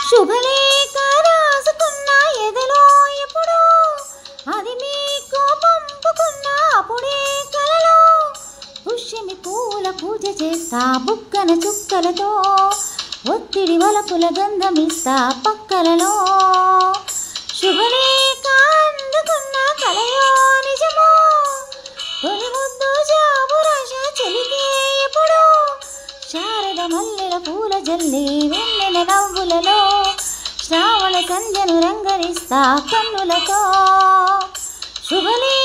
శుభలేఖ రాసుకున్న ఎదలో ఎప్పుడో అది మీకు పంపుకున్న అప్పుడే కలలో పుష్యమి పూల పూజ చేస్తా బుక్కన చుక్కలతో ఒత్తిడి వలపుల గంధమిస్తా పక్కలలో శుభలేఖ అందుకున్న కలయో నిజమో తొలి ముద్దు జాబు రాశ చెలికే ఎప్పుడో శారద మల్లెల పూల జల్లి వెన్నెల నవ్వులలో శ్రావణ సంధ్యను రంగరిస్తా కన్నులతో శుభలే